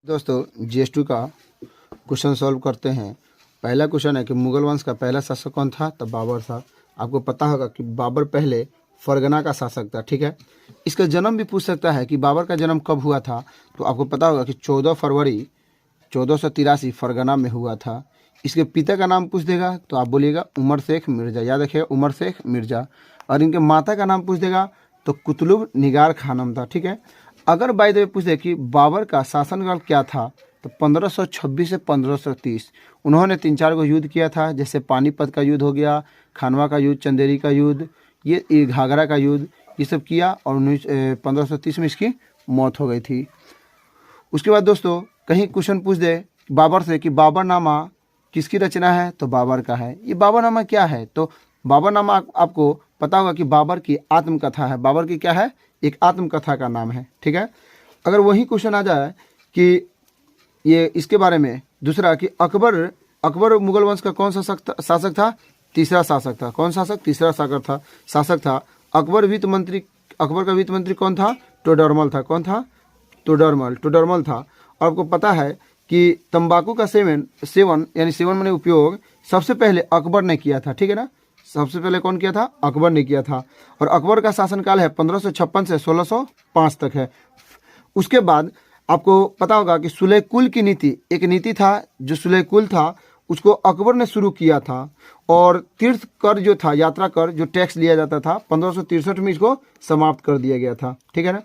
दोस्तों GS2 का question solve करते हैं। पहला क्वेश्चन है कि मुगल वंश का पहला शासक कौन था? तब बाबर था। आपको पता होगा कि बाबर पहले फरगना का शासक था। ठीक है, इसका जन्म भी पूछ सकता है कि बाबर का जन्म कब हुआ था। तो आपको पता होगा कि 14 फरवरी 1483 फरगना में हुआ था। इसके पिता का नाम पूछ देगा तो आप बोलिएगा उमर शेख मिर्ज़ा, याद रखिएगा उमर शेख मिर्ज़ा। और इनके माता का नाम पूछ देगा तो कुतुब निगार खानम था। ठीक है, अगर बाय द वे पूछ दे कि बाबर का शासनकाल क्या था तो 1526 से 1530 उन्होंने 3-4 युद्ध किया था, जैसे पानीपत का युद्ध हो गया, खानवा का युद्ध, चंदेरी का युद्ध, ये घाघरा का युद्ध, ये सब किया और 1530 में इसकी मौत हो गई थी। उसके बाद दोस्तों कहीं क्वेश्चन पूछ दे बाबर से कि बाबरनामा किसकी रचना है तो बाबर का है। ये बाबरनामा क्या है? तो बाबरनामा आपको पता होगा कि बाबर की आत्मकथा है। बाबर की क्या है? एक आत्मकथा का नाम है। ठीक है, अगर वही क्वेश्चन आ जाए कि ये इसके बारे में दूसरा कि अकबर मुगल वंश का कौन सा शासक था? तीसरा शासक था। कौन शासक? तीसरा शासक था। अकबर का वित्त मंत्री कौन था? टोडरमल था। कौन था? टोडरमल था। और आपको पता है कि तंबाकू का सेवन यानी सेवन माने उपयोग सबसे पहले अकबर ने किया था। ठीक है ना, सबसे पहले कौन किया था? अकबर ने किया था। और अकबर का शासनकाल है 1556 से 1605 तक है। उसके बाद आपको पता होगा कि सुलह कुल की नीति, एक नीति था जो सुलह कुल था, उसको अकबर ने शुरू किया था। और तीर्थ कर जो था, यात्रा कर जो टैक्स लिया जाता था, 1563 में इसको समाप्त कर दिया गया था। ठीक है ना,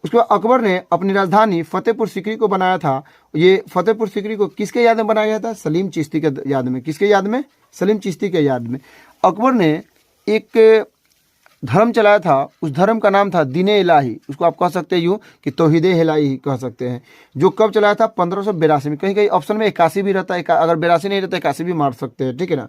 उसके बाद अकबर ने अपनी राजधानी फतेहपुर सीकरी को बनाया था। ये फतेहपुर सीकरी को किसके याद में बनाया गया था? सलीम चिश्ती के याद में। किसके याद में? सलीम चिश्ती के याद में। अकबर ने एक धर्म चलाया था, उस धर्म का नाम था दीने इलाही। उसको आप कह सकते हैं यूँ कि तौहीदे इलाही कह सकते हैं, जो कब चलाया था? 1582 में। कहीं कहीं ऑप्शन में 81 भी रहता है, अगर 82 नहीं रहता 81 भी मार सकते हैं। ठीक है ना,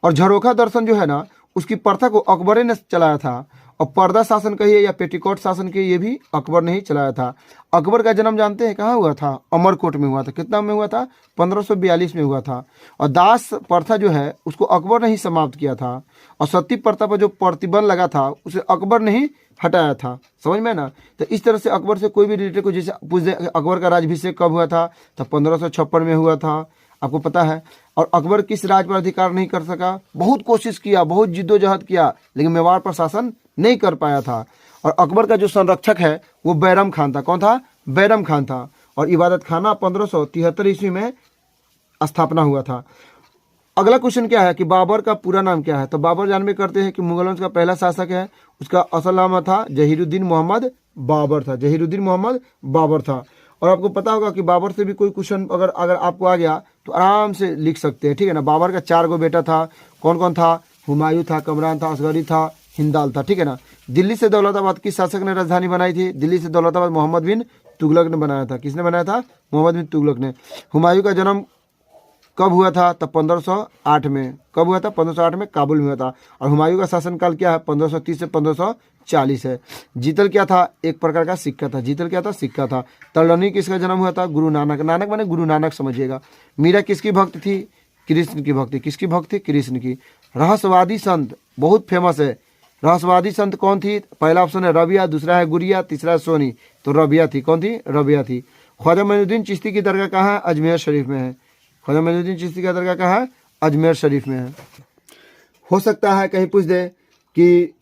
और झरोखा दर्शन जो है ना, उसकी प्रथा को अकबर ने चलाया था। और पर्दा शासन कहिए या पेटीकोट शासन कहिए, ये भी अकबर ने ही चलाया था। अकबर का जन्म जानते हैं कहाँ हुआ था? अमरकोट में हुआ था। कितना में हुआ था? 1542 में हुआ था। और दास प्रथा जो है उसको अकबर ने ही समाप्त किया था। और सती प्रथा पर जो प्रतिबंध लगा था उसे अकबर ने ही हटाया था। समझ में ना? तो इस तरह से अकबर से कोई भी रिलेटेड को जैसे पूछ दे अकबर का राज्याभिषेक कब हुआ था तो 1556 में हुआ था, आपको पता है। और अकबर किस राज्य पर अधिकार नहीं कर सका? बहुत कोशिश किया, बहुत जिद्दोजहद किया, लेकिन मेवाड़ पर शासन नहीं कर पाया था। और अकबर का जो संरक्षक है वो बैरम खान था। कौन था? बैरम खान था। और इबादत खाना 1573 ईस्वी में स्थापना हुआ था। अगला क्वेश्चन क्या है कि बाबर का पूरा नाम क्या है? तो बाबर जानबे करते हैं कि मुगल वंश का पहला शासक है। उसका असल नाम था जहीरुद्दीन मोहम्मद बाबर था। जहीरुद्दीन मोहम्मद बाबर था। और आपको पता होगा कि बाबर से भी कोई क्वेश्चन अगर आपको आ गया तो आराम से लिख सकते हैं। ठीक है ना, बाबर का 4 बेटा था। कौन कौन था? हुमायूं था, कमरान था, असगरी था, हिंदाल था। ठीक है ना, दिल्ली से दौलताबाद किस शासक ने राजधानी बनाई थी? दिल्ली से दौलताबाद मोहम्मद बिन तुगलक ने बनाया था। किसने बनाया था? मोहम्मद बिन तुगलक ने। हुमायूं का जन्म कब हुआ था? तब 1508 में। कब हुआ था? 1508 में काबुल में हुआ था। और हुमायूं का शासनकाल क्या है? 1530 से 1540 है। जीतल क्या था? एक प्रकार का सिक्का था। जीतल क्या था? सिक्का था। तलनी किसका जन्म हुआ था? गुरु नानक। नानक माने गुरु नानक समझिएगा। मीरा किसकी भक्त थी? कृष्ण की भक्ति। किसकी भक्ति? कृष्ण की। रहस्यवादी संत बहुत फेमस है। रहस्यवादी संत कौन थी? पहला ऑप्शन है रबिया, दूसरा है गुड़िया, तीसरा है सोनी। तो रबिया थी। कौन थी? रबिया थी। ख्वाजा मोइनुद्दीन चिश्ती की दरगाह कहाँ है? अजमेर शरीफ में है। ख्वाजा मोइनुद्दीन चिश्ती का दरगाह कहाँ है? अजमेर शरीफ में है। हो सकता है कहीं पूछ दे कि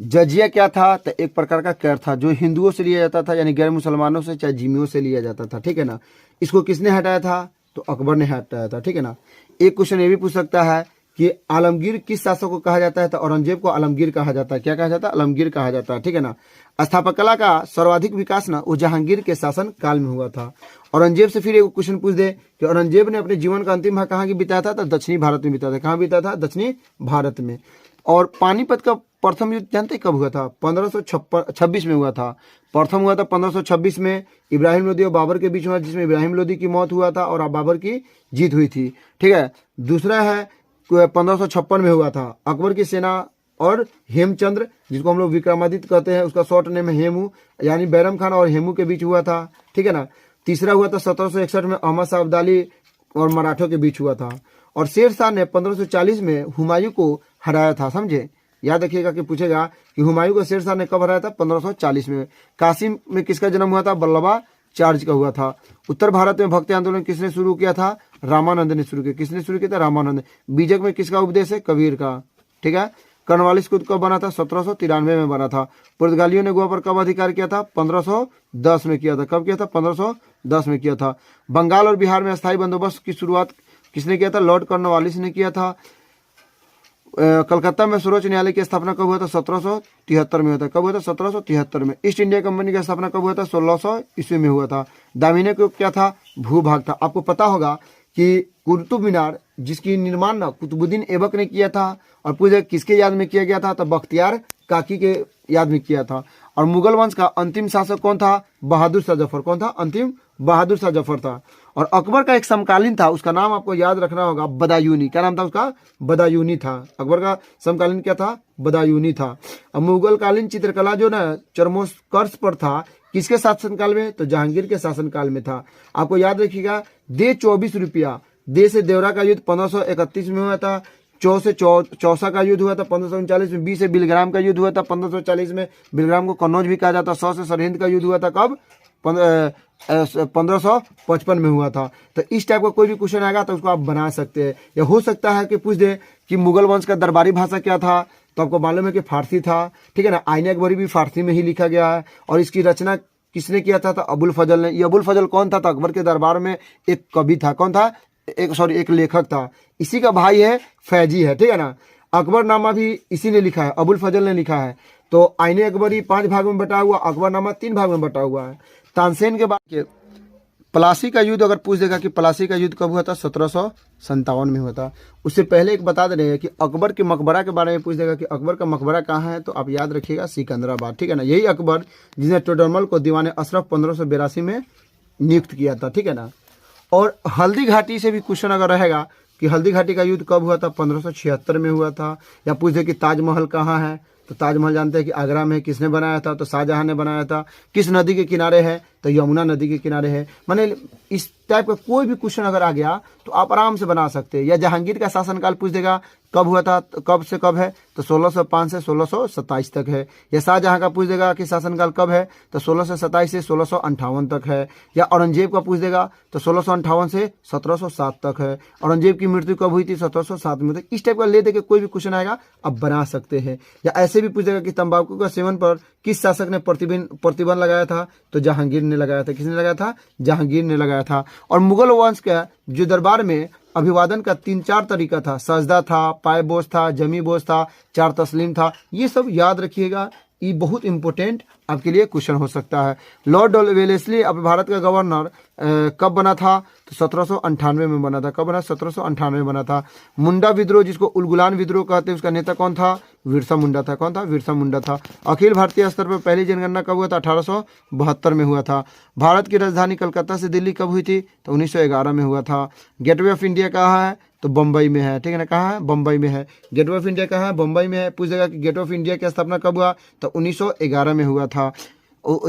जजिया क्या था? तो एक प्रकार का कर था जो हिंदुओं से लिया जाता था, यानी गैर मुसलमानों से चाहे जिम्मियों से लिया जाता था। ठीक है ना, इसको किसने हटाया था? तो अकबर ने हटाया था। ठीक है ना, एक क्वेश्चन ये भी पूछ सकता है कि आलमगीर किस शासक को कहा जाता है? तो औरंगजेब को आलमगीर कहा जाता है। क्या कहा जाता है? आलमगीर कहा जाता है। ठीक है ना, स्थापक कला का सर्वाधिक विकास ना वो जहांगीर के शासन काल में हुआ था। औरंगजेब से फिर एक क्वेश्चन पूछ दे कि औरंगजेब ने अपने जीवन का अंतिम भाग कहाँ की बिताया था? तो दक्षिणी भारत में बिताया था। कहाँ बिताया था? दक्षिणी भारत में। और पानीपत का प्रथम युद्ध जानते कब हुआ था? 1526 में हुआ था। प्रथम हुआ था 1526 में, इब्राहिम लोदी और बाबर के बीच हुआ, जिसमें इब्राहिम लोदी की मौत हुआ था और बाबर की जीत हुई थी। ठीक है, दूसरा है 1556 में हुआ था। अकबर की सेना और हेमचंद्र, जिसको हम लोग विक्रमादित्य कहते हैं, उसका शॉर्ट नेम है हेमू, यानी बैरम खान और हेमू के बीच हुआ था। ठीक है ना, तीसरा हुआ था 1761 में अहमद शाह अब्दाली और मराठों के बीच हुआ था। और शेर शाह ने 1540 में हुमायूं को हराया था। समझे, याद रखिएगा कि पूछेगा कि हुमायूं को शेर शाह ने कब हराया था? 1540 में। काशी में किसका जन्म हुआ था? बल्लभा चार्ज का हुआ था। उत्तर भारत में भक्ति आंदोलन किसने शुरू किया था? रामानंद ने शुरू किया। किसने शुरू किया था? रामानंद। बीजक में किसका उपदेश है? कबीर का। ठीक है। कर्नवालिस युद्ध कब बना था? 1793 में बना था। पुर्तगालियों ने गोवा पर कब अधिकार किया था? 1510 में किया था। कब किया था? 1510 में किया था। बंगाल और बिहार में अस्थायी बंदोबस्त की शुरुआत किसने किया था? लॉर्ड कॉर्नवालिस ने किया था। कलकत्ता में सर्वोच्च न्यायालय की स्थापना कब हुआ था? 1773 में हुआ था। कब हुआ था? 1773 में। ईस्ट इंडिया कंपनी की स्थापना कब हुआ था? 1600 ईस्वी में हुआ था। दामिनी को क्या था? भूभाग था। आपको पता होगा कि कुतुब मीनार जिसकी निर्माण ना कुतुबुद्दीन ऐबक ने किया था, और पूछे किसके याद में किया गया था? तो बख्तियार काकी के याद में किया था। और मुगल वंश का अंतिम शासक कौन था? बहादुर शाह जफर। कौन था? अंतिम बहादुर शाह जफर था। और अकबर का एक समकालीन था, उसका नाम आपको याद रखना होगा, बदायूनी। क्या नाम था उसका? बदायूनी था। अकबर का समकालीन क्या था? बदायूनी था। अब मुगल कालीन चित्रकला जो ना चरमोत्कर्ष पर था, किसके शासनकाल में? तो जहांगीर के शासनकाल में था। आपको याद रखिएगा, दे 24 रुपया, दे से देवरा का युद्ध 1531 में हुआ था। चौ से चौसा का युद्ध हुआ था 1539 में। बी से बिलग्राम का युद्ध हुआ था 1540 में। बिलग्राम को कन्नौज भी कहा जाता है। 100 से सरहिंद का युद्ध हुआ था कब? 1555 में हुआ था। तो इस टाइप का कोई भी क्वेश्चन आएगा तो उसको आप बना सकते हैं। या हो सकता है कि पूछ दे कि मुगल वंश का दरबारी भाषा क्या था, तो आपको मालूम है कि फारसी था। ठीक है ना। आईने अकबरी भी फारसी में ही लिखा गया है। और इसकी रचना किसने किया था? तो अबुल फजल ने। ये अबुल फजल कौन था? तो अकबर के दरबार में एक कवि था। कौन था? एक लेखक था। इसी का भाई है फैजी है। ठीक है ना। अकबरनामा भी इसी ने लिखा है, अबुल फजल ने लिखा है। तो आईने अकबरी 5 भाग में बटा हुआ, अकबरनामा 3 भाग में बटा हुआ है। तानसेन के बाद प्लासी का युद्ध अगर पूछ देगा कि प्लासी का युद्ध कब हुआ था? 1757 में हुआ था। उससे पहले एक बता दे रहे हैं कि अकबर के मकबरा के बारे में पूछ देगा कि अकबर का मकबरा कहाँ है, तो आप याद रखिएगा सिकंदराबाद। ठीक है ना। यही अकबर जिसने टोडरमल को दीवान अशरफ 1582 में नियुक्त किया था। ठीक है ना। और हल्दी घाटी से भी क्वेश्चन अगर रहेगा कि हल्दी घाटी का युद्ध कब हुआ था? 1576 में हुआ था। या पूछ दे कि ताजमहल कहाँ है, तो ताजमहल जानते हैं कि आगरा में। किसने बनाया था? तो शाहजहां ने बनाया था। किस नदी के किनारे है? तो यमुना नदी के किनारे है। माने इस टाइप का कोई भी क्वेश्चन अगर आ गया तो आप आराम से बना सकते हैं। या जहांगीर का शासनकाल पूछ देगा कब हुआ था, कब से कब है, तो 1605 से 1627 तक है। या शाहजहां का पूछ देगा कि शासनकाल कब है, तो 1627 से 1658 तक है। या औरंगजेब का पूछ देगा तो 1658 से 1707 तक है। औरंगजेब की मृत्यु कब हुई थी? 1707 में। तक इस टाइप का ले दे के कोई भी क्वेश्चन आएगा आप बना सकते हैं। या ऐसे भी पूछ देगा कि तंबाकू का सेवन पर किस शासक ने प्रतिबंध लगाया था? तो जहांगीर ने लगाया था। किसने लगाया था? जहांगीर ने लगाया था। और मुगल वंश का जो दरबार में अभिवादन का 3-4 तरीका था, सजदा था, पाए बोझ था, जमी बोझ था, 4 तस्लीम था। ये सब याद रखिएगा, ये बहुत इंपॉर्टेंट आपके लिए क्वेश्चन हो सकता है। लॉर्ड वेलेस्ली अब भारत का गवर्नर कब बना था? तो 1798 में बना था। कब बना? 1798 में बना था। मुंडा विद्रोह जिसको उलगुलान विद्रोह कहते हैं, उसका नेता कौन था? बिरसा मुंडा था। कौन था? बिरसा मुंडा था। अखिल भारतीय स्तर पर पहली जनगणना कब हुआ था? 1872 में हुआ था। भारत की राजधानी कलकत्ता से दिल्ली कब हुई थी? तो 1911 में हुआ था। गेटवे ऑफ इंडिया कहाँ है? तो बम्बई में है। ठीक है ना। कहाँ है? बम्बई में है। गेटवे ऑफ इंडिया कहाँ है? बम्बई में है। पूछ देगा कि गेट ऑफ इंडिया की स्थापना कब हुआ? तो 1911 में हुआ था।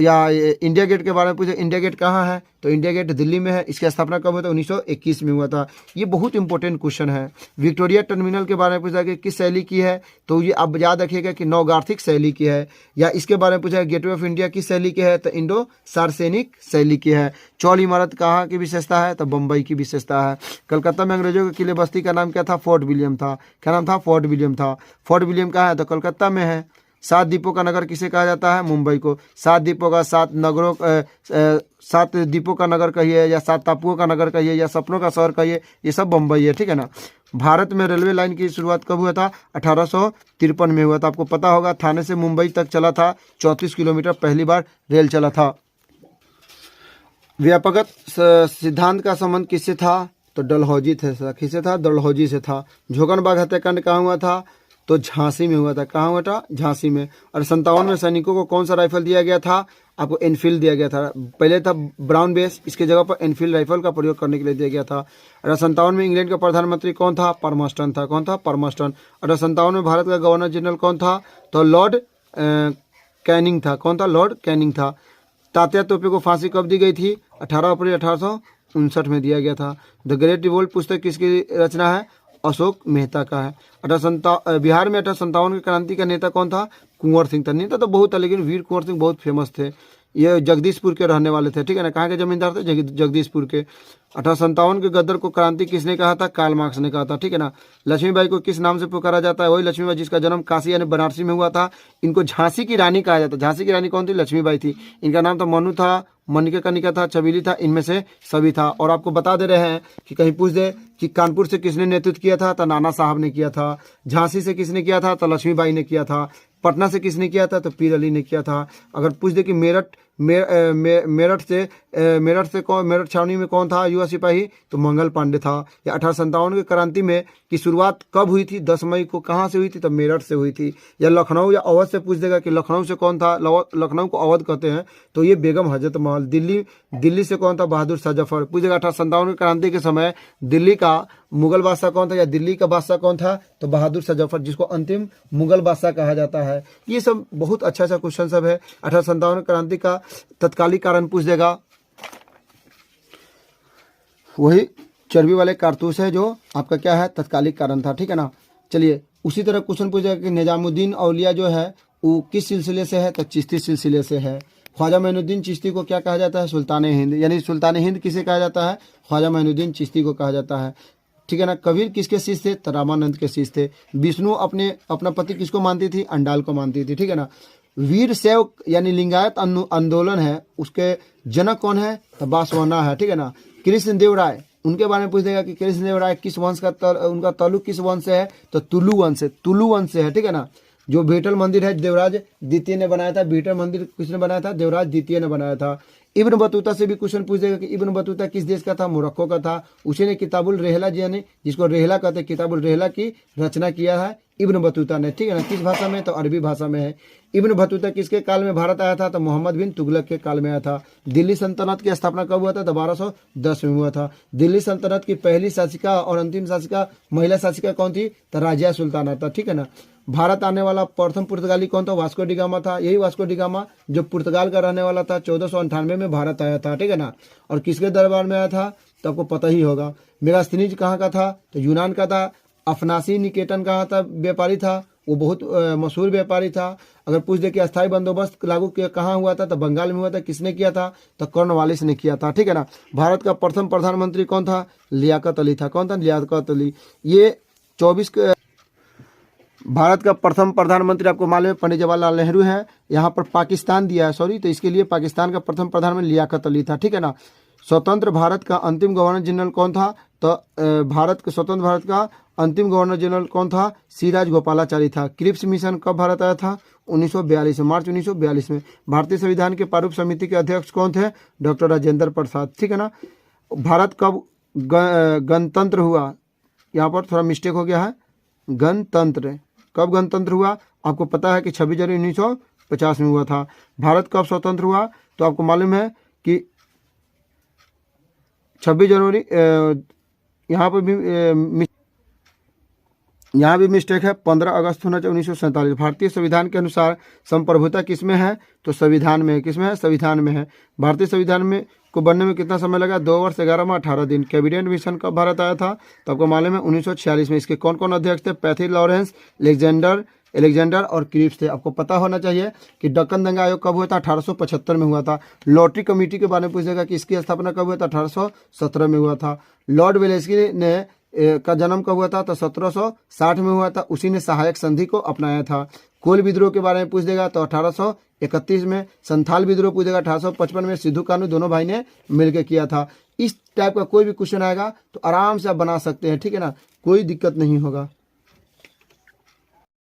या इंडिया गेट के बारे में पूछे, इंडिया गेट कहाँ है? तो इंडिया गेट दिल्ली में है। इसकी स्थापना कब हुआ था? 1921 में हुआ था। ये बहुत इंपॉर्टेंट क्वेश्चन है। विक्टोरिया टर्मिनल के बारे में पूछा कि किस शैली की है? तो ये आप याद रखिएगा कि नवगार्थिक शैली की है। या इसके बारे में पूछा गेटवे ऑफ इंडिया किस शैली की है? तो इंडो सार्सेनिक शैली की है। चौल इमारत कहाँ की विशेषता है? तो बम्बई की विशेषता है। कलकत्ता में अंग्रेजों के किले बस्ती का नाम क्या था? फोर्ट विलियम था। क्या नाम था? फोर्ट विलियम था। फोर्ट विलियम कहाँ है? तो कलकत्ता में है। 7 द्वीपों का नगर किसे कहा जाता है? मुंबई को। 7 द्वीपों का 7 द्वीपों का नगर कहिए, या 7 टापुओं का नगर कहिए, या सपनों का शहर कहिए, ये सब बम्बई है। ठीक है ना। भारत में रेलवे लाइन की शुरुआत कब हुआ था? 1853 में हुआ था। आपको पता होगा थाने से मुंबई तक चला था 34 किलोमीटर पहली बार रेल चला था। व्यापकत सिद्धांत का संबंध किससे था? तो डलहौजी थे। किससे था? डलहौजी से था। झोकनबाग हत्याकांड कहाँ हुआ था? तो झांसी में हुआ था। कहाँ हुआ था? झांसी में। और 57 में सैनिकों को कौन सा राइफल दिया गया था? आपको एनफील्ड दिया गया था। पहले था ब्राउन बेस, इसके जगह पर एनफील्ड राइफल का प्रयोग करने के लिए दिया गया था। 57 में इंग्लैंड का प्रधानमंत्री कौन था? परमस्टन था। कौन था? परमस्टन। 57 में भारत का गवर्नर जनरल कौन था? तो लॉर्ड कैनिंग था। कौन था? लॉर्ड कैनिंग था। तात्या तोपे को फांसी कब दी गई थी? 18 अप्रैल 1859 में दिया गया था। द ग्रेट रिवोल्ट पुस्तक किसकी रचना है? अशोक मेहता का है। बिहार में 1857 के क्रांति का नेता कौन था? कुंवर सिंह था। नेता तो बहुत था, लेकिन वीर कुंवर सिंह बहुत फेमस थे। ये जगदीशपुर के रहने वाले थे, ठीक है ना। कहाँ के जमींदार थे? जगदीशपुर के। 1857 के गदर को क्रांति किसने कहा था? कार्ल मार्क्स ने कहा था, ठीक है ना। लक्ष्मीबाई को किस नाम से पुकारा जाता है? वही लक्ष्मीबाई जिसका जन्म काशी यानी बनारसी में हुआ था। इनको झांसी की रानी कहा जाता है। झांसी की रानी कौन थी? लक्ष्मीबाई थी। इनका नाम था मनु था, मनिका कनिका था, चबीली था, इनमें से सभी था। और आपको बता दे रहे हैं कि कहीं पूछ दे कि कानपुर से किसने नेतृत्व किया था? तो नाना साहब ने किया था। झांसी से किसने किया था? तो लक्ष्मीबाई ने किया था। पटना से किसने किया था? तो पीर अली ने किया था। अगर पूछ दे कि मेरठ से कौन, मेरठ छावनी में कौन था युवा सिपाही? तो मंगल पांडे था। या 1857 की क्रांति में की शुरुआत कब हुई थी? 10 मई को। कहाँ से हुई थी? तो मेरठ से हुई थी। या लखनऊ या अवध से पूछ देगा कि लखनऊ से कौन था? लखनऊ को अवध कहते हैं, तो ये बेगम हजरत महल। दिल्ली से कौन था? बहादुर शाह जफर। पूछ देगा 1857 की क्रांति के समय दिल्ली का मुगल बादशाह कौन था? या दिल्ली का बादशाह कौन था? तो बहादुर शाह जफर, जिसको अंतिम मुगल बादशाह कहा जाता है। ये सब बहुत अच्छा क्वेश्चन सब है। 1857 क्रांति का तत्कालिक कारण पूछ देगा, वही चर्बी वाले कारतूस है जो आपका क्या है? तत्कालिक कारण था, ठीक है ना। चलिए उसी तरह क्वेश्चन पूछेगा कि निजामुद्दीन औलिया जो है वो किस सिलसिले से है? तो चिश्ती सिलसिले से है। ख्वाजा मोइनुद्दीन चिश्ती को क्या कहा जाता है? सुल्तान हिंद। यानी सुल्तान हिंद किसे कहा जाता है? ख्वाजा मोइनुद्दीन चिश्ती को कहा जाता है, ठीक है ना। कबीर किसके शिष्य थे? तो रामानंद के शिष्य थे। विष्णु अपना पति किसको मानती थी? अंडाल को मानती थी, ठीक है ना। वीर शैव यानी लिंगायत आंदोलन है, उसके जनक कौन है? तो बासवाना है, ठीक है ना। कृष्ण देव राय, उनके बारे में पूछ देगा कि कृष्ण देव राय किस वंश का उनका ताल्लुक किस वंश से है? तो तुलु वंश से, तुलु वंश से है, ठीक है ना। जो बीटल मंदिर है देवराज द्वितीय ने बनाया था। बीटल मंदिर किसने बनाया था? देवराज द्वितीय ने बनाया था। इब्न बतूता से भी क्वेश्चन पूछ देगा कि इब्न बतूता किस देश का था? मोरक्को का था। उसी ने किताबुल रेहला यानी जिसको रेहला कहते हैं, किताबुल रेहला की रचना किया है इब्न बतूता ने, ठीक है ना। किस भाषा में? तो अरबी भाषा में है। इब्न बतूता किसके काल में भारत आया था? तो मोहम्मद बिन तुगलक के काल में आया था। दिल्ली सल्तनत की स्थापना कब हुआ था? तो 1210 में हुआ था। दिल्ली सल्तनत की पहली शासिका और अंतिम शासिका महिला शासिका कौन थी? तो राजिया सुल्ताना था, ठीक है ना। भारत आने वाला प्रथम पुर्तगाली कौन था? वास्को डिगामा था। यही वास्को डिगामा जो पुर्तगाल का रहने वाला था 1498 में भारत आया था, ठीक है ना। और किसके दरबार में आया था? तो आपको पता ही होगा। मेगास्थनीज कहाँ का था? तो यूनान का था। अफनासी निकेतन कहाँ था? व्यापारी था, वो बहुत मशहूर व्यापारी था। अगर पूछ दे कि अस्थायी बंदोबस्त लागू कहाँ हुआ था? तो बंगाल में हुआ था। किसने किया था? तो कॉर्नवालिस ने किया था, ठीक है ना। भारत का प्रथम प्रधानमंत्री कौन था? लियाकत अली था। कौन था? लियाकत अली। ये 24 भारत का प्रथम प्रधानमंत्री आपको मालूम है पंडित जवाहरलाल नेहरू है। यहाँ पर पाकिस्तान दिया है, सॉरी, तो इसके लिए पाकिस्तान का प्रथम प्रधानमंत्री लियाकत अली था, ठीक है ना। स्वतंत्र भारत का अंतिम गवर्नर जनरल कौन था? तो स्वतंत्र भारत का अंतिम गवर्नर जनरल कौन था? सी राजगोपालाचारी था। क्रिप्स मिशन कब भारत आया था? 1942 में, मार्च 1942 में। भारतीय संविधान के प्रारूप समिति के अध्यक्ष कौन थे? डॉक्टर राजेंद्र प्रसाद, ठीक है ना। भारत कब गणतंत्र हुआ? यहाँ पर थोड़ा मिस्टेक हो गया है। गणतंत्र कब गणतंत्र हुआ? आपको पता है कि 26 जनवरी 1950 में हुआ था। भारत कब स्वतंत्र हुआ? तो आपको मालूम है कि 26 जनवरी, यहाँ भी मिस्टेक है, 15 अगस्त होना चाहिए 1947। भारतीय संविधान के अनुसार संप्रभुता किसमें है? तो संविधान में। किसमें है? संविधान में है। भारतीय संविधान में को बनने में कितना समय लगा? 2 वर्ष 11 माह 18 दिन। कैबिनेट मिशन कब भारत आया था? तो आपको मालूम है 1946 में। इसके कौन कौन अध्यक्ष थे? पैथी लॉरेंस, एलेक्जेंडर और क्रिप्स थे। आपको पता होना चाहिए कि दक्कन दंगा आयोग कब हुआ था? 1875 में हुआ था। लॉटरी कमेटी के बारे में पूछेगा कि इसकी स्थापना कब हुआ था? 1817 में हुआ था। लॉर्ड वेलेस्ली ने का जन्म कब हुआ था? तो 1760 में हुआ था। उसी ने सहायक संधि को अपनाया था। कोल विद्रोह के बारे में पूछ देगा तो 1831 में। संथाल विद्रोह पूछेगा 1855 में। सिद्धू कानू दोनों भाई ने मिलकर किया था। इस टाइप का कोई भी क्वेश्चन आएगा तो आराम से आप बना सकते हैं, ठीक है ना, कोई दिक्कत नहीं होगा।